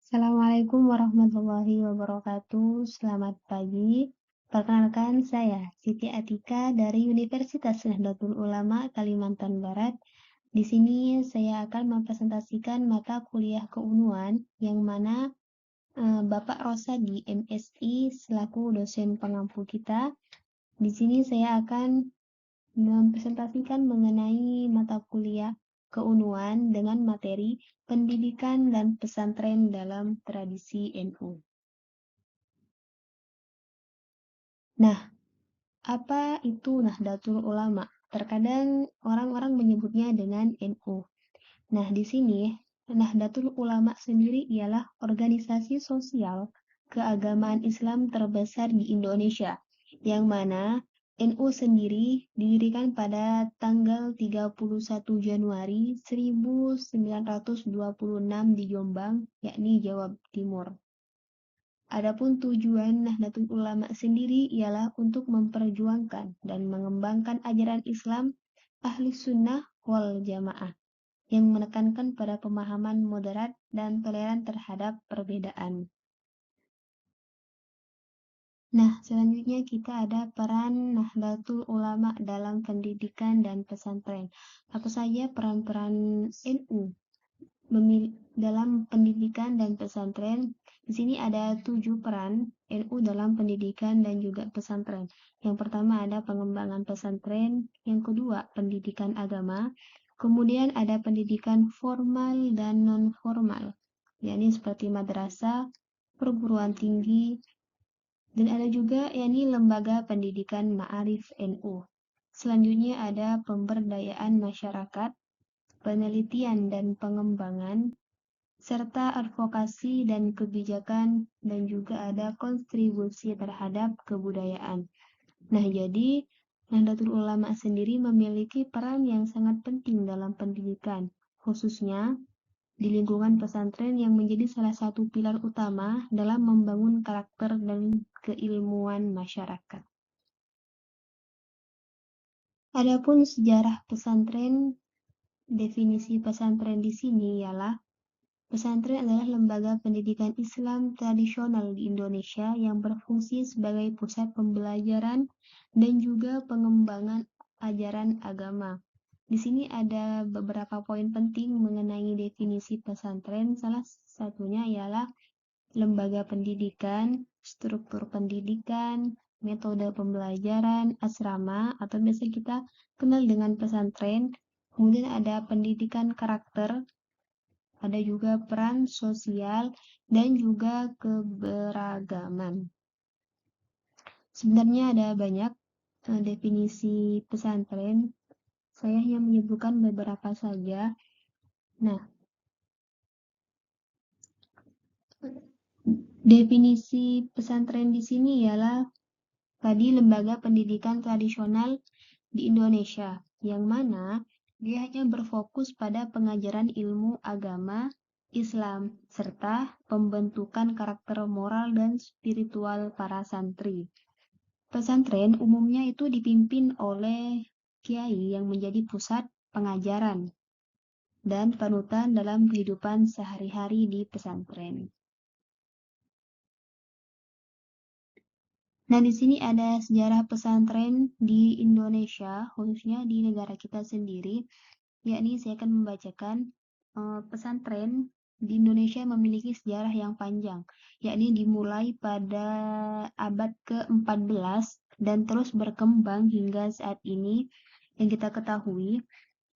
Assalamualaikum warahmatullahi wabarakatuh. Selamat pagi. Perkenalkan saya Siti Atika dari Universitas Nahdlatul Ulama Kalimantan Barat. Di sini saya akan mempresentasikan mata kuliah keunguan yang mana Bapak Rosadi MSI selaku dosen pengampu kita. Di sini saya akan mempresentasikan mengenai mata kuliah keunguan dengan materi pendidikan dan pesantren dalam tradisi NU. Nah, apa itu Nahdlatul Ulama? Terkadang orang-orang menyebutnya dengan NU. Nah, di sini Nahdlatul Ulama sendiri ialah organisasi sosial keagamaan Islam terbesar di Indonesia, yang mana NU sendiri didirikan pada tanggal 31 Januari 1926 di Jombang, yakni Jawa Timur. Adapun tujuan Nahdlatul Ulama sendiri ialah untuk memperjuangkan dan mengembangkan ajaran Islam Ahli Sunnah wal Jamaah yang menekankan pada pemahaman moderat dan toleran terhadap perbedaan. Nah, selanjutnya kita ada peran Nahdlatul Ulama dalam pendidikan dan pesantren. Apa saja peran-peran NU dalam pendidikan dan pesantren? Di sini ada 7 peran NU dalam pendidikan dan juga pesantren. Yang pertama ada pengembangan pesantren, yang kedua pendidikan agama, kemudian ada pendidikan formal dan non-formal, yakni seperti madrasah, perguruan tinggi, dan ada juga yakni lembaga pendidikan Ma'arif NU. Selanjutnya ada pemberdayaan masyarakat, penelitian dan pengembangan, serta advokasi dan kebijakan, dan juga ada kontribusi terhadap kebudayaan. Nah, jadi Nahdlatul Ulama sendiri memiliki peran yang sangat penting dalam pendidikan, khususnya di lingkungan pesantren yang menjadi salah satu pilar utama dalam membangun karakter dan keilmuan masyarakat. Adapun sejarah pesantren, definisi pesantren di sini ialah pesantren adalah lembaga pendidikan Islam tradisional di Indonesia yang berfungsi sebagai pusat pembelajaran dan juga pengembangan ajaran agama. Di sini ada beberapa poin penting mengenai definisi pesantren. Salah satunya ialah lembaga pendidikan, struktur pendidikan, metode pembelajaran, asrama, atau biasa kita kenal dengan pesantren. Kemudian ada pendidikan karakter, ada juga peran sosial, dan juga keberagaman. Sebenarnya ada banyak definisi pesantren. Saya hanya menyebutkan beberapa saja. Nah, definisi pesantren di sini ialah tadi lembaga pendidikan tradisional di Indonesia, yang mana dia hanya berfokus pada pengajaran ilmu agama Islam, serta pembentukan karakter moral dan spiritual para santri. Pesantren umumnya itu dipimpin oleh kiai yang menjadi pusat pengajaran dan panutan dalam kehidupan sehari-hari di pesantren. Nah, di sini ada sejarah pesantren di Indonesia, khususnya di negara kita sendiri, yakni saya akan membacakan pesantren di Indonesia memiliki sejarah yang panjang, yakni dimulai pada abad ke-14 dan terus berkembang hingga saat ini yang kita ketahui,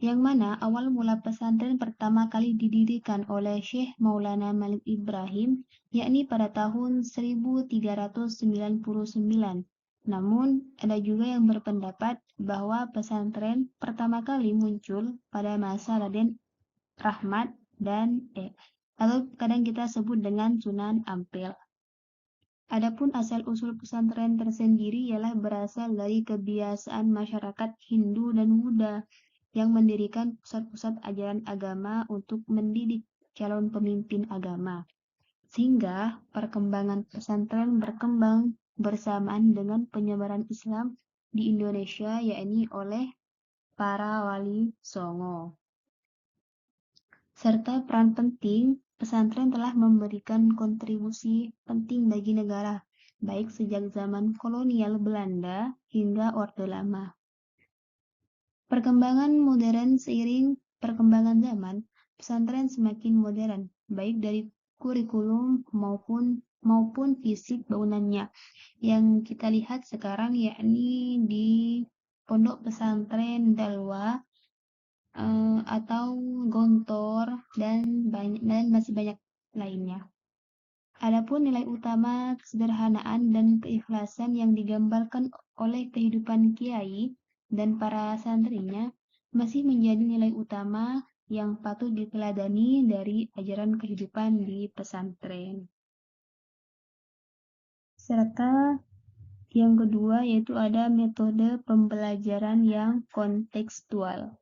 yang mana awal mula pesantren pertama kali didirikan oleh Syekh Maulana Malik Ibrahim, yakni pada tahun 1399. Namun, ada juga yang berpendapat bahwa pesantren pertama kali muncul pada masa Raden Rahmat dan atau kadang kita sebut dengan Sunan Ampel. Adapun asal-usul pesantren tersendiri ialah berasal dari kebiasaan masyarakat Hindu dan Buddha yang mendirikan pusat-pusat ajaran agama untuk mendidik calon pemimpin agama. Sehingga perkembangan pesantren berkembang bersamaan dengan penyebaran Islam di Indonesia, yakni oleh para wali songo. Serta peran penting pesantren telah memberikan kontribusi penting bagi negara, baik sejak zaman kolonial Belanda hingga Orde Lama. Perkembangan modern seiring perkembangan zaman, pesantren semakin modern, baik dari kurikulum maupun fisik bangunannya. Yang kita lihat sekarang yakni di Pondok Pesantren Dalwa atau Gontor dan masih banyak lainnya. Adapun nilai utama kesederhanaan dan keikhlasan yang digambarkan oleh kehidupan kiai dan para santrinya masih menjadi nilai utama yang patut diteladani dari ajaran kehidupan di pesantren. Serta yang kedua yaitu ada metode pembelajaran yang kontekstual.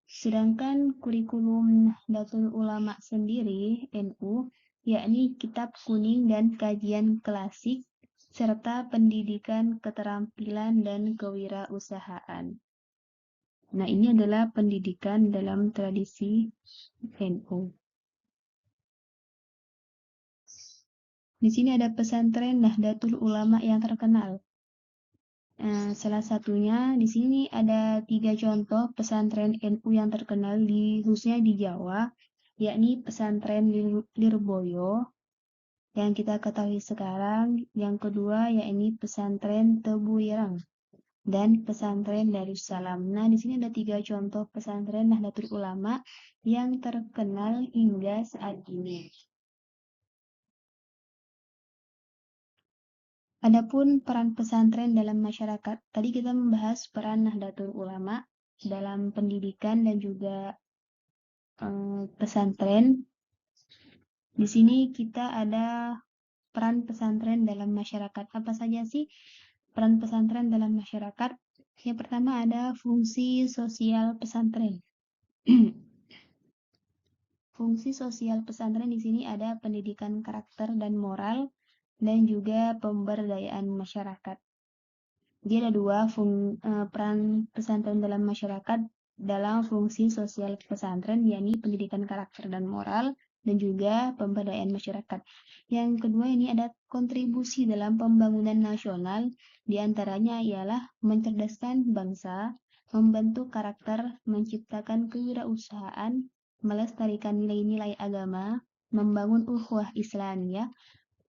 Sedangkan kurikulum Nahdlatul Ulama sendiri, NU, yakni kitab kuning dan kajian klasik, serta pendidikan keterampilan dan kewirausahaan. Nah, ini adalah pendidikan dalam tradisi NU. Di sini ada pesantren Nahdlatul Ulama yang terkenal. Salah satunya di sini ada 3 contoh pesantren NU yang terkenal khususnya di Jawa, yakni pesantren Lirboyo yang kita ketahui sekarang, yang kedua yakni pesantren Tebu Ireng dan pesantren Darussalam. Nah, di sini ada 3 contoh pesantren Nahdlatul Ulama yang terkenal hingga saat ini. Adapun peran pesantren dalam masyarakat, tadi kita membahas peran Nahdlatul Ulama dalam pendidikan dan juga pesantren. Di sini kita ada peran pesantren dalam masyarakat. Apa saja sih peran pesantren dalam masyarakat? Yang pertama ada fungsi sosial pesantren. Fungsi sosial pesantren di sini ada pendidikan karakter dan moral dan juga pemberdayaan masyarakat. Jadi ada dua peran pesantren dalam masyarakat dalam fungsi sosial pesantren, yakni pendidikan karakter dan moral dan juga pemberdayaan masyarakat. Yang kedua ini ada kontribusi dalam pembangunan nasional, diantaranya ialah mencerdaskan bangsa, membentuk karakter, menciptakan kewirausahaan, melestarikan nilai-nilai agama, membangun ukhuwah Islamiyah,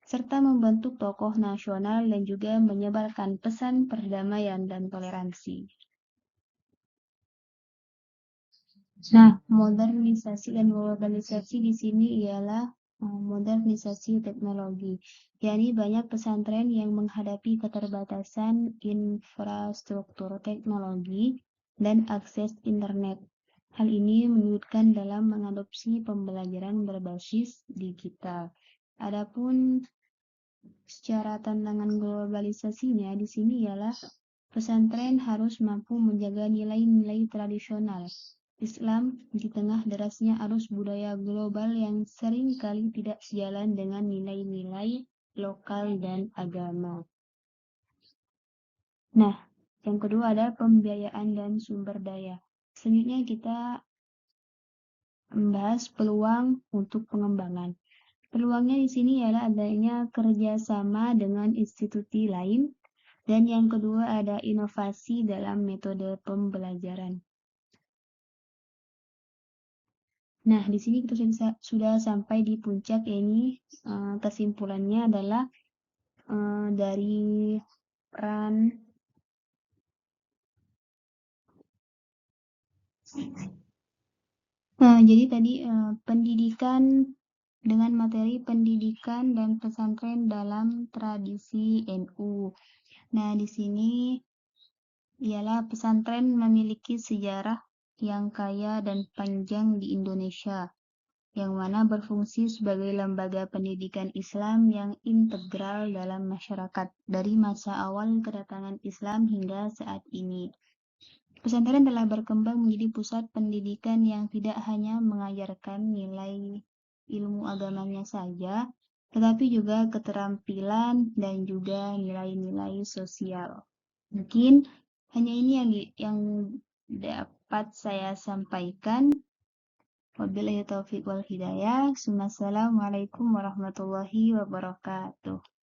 serta membentuk tokoh nasional dan juga menyebarkan pesan perdamaian dan toleransi. Nah, modernisasi dan globalisasi di sini ialah modernisasi teknologi, yakni banyak pesantren yang menghadapi keterbatasan infrastruktur teknologi dan akses internet. Hal ini menyulitkan dalam mengadopsi pembelajaran berbasis digital. Adapun secara tantangan globalisasinya di sini ialah pesantren harus mampu menjaga nilai-nilai tradisional Islam di tengah derasnya arus budaya global yang sering kali tidak sejalan dengan nilai-nilai lokal dan agama. Nah, yang kedua ada pembiayaan dan sumber daya. Selanjutnya kita membahas peluang untuk pengembangan. Peluangnya di sini ialah adanya kerjasama dengan institusi lain, dan yang kedua ada inovasi dalam metode pembelajaran. Nah, di sini kita sudah sampai di puncak, ini kesimpulannya adalah dari peran jadi tadi pendidikan dengan materi pendidikan dan pesantren dalam tradisi NU. Nah, di sini ialah pesantren memiliki sejarah yang kaya dan panjang di Indonesia, yang mana berfungsi sebagai lembaga pendidikan Islam yang integral dalam masyarakat dari masa awal kedatangan Islam hingga saat ini. Pesantren telah berkembang menjadi pusat pendidikan yang tidak hanya mengajarkan nilai ilmu agamanya saja, tetapi juga keterampilan dan juga nilai-nilai sosial. Mungkin hanya ini yang dapat saya sampaikan. Wabillahi taufiq wal hidayah. Wassalamualaikum warahmatullahi wabarakatuh.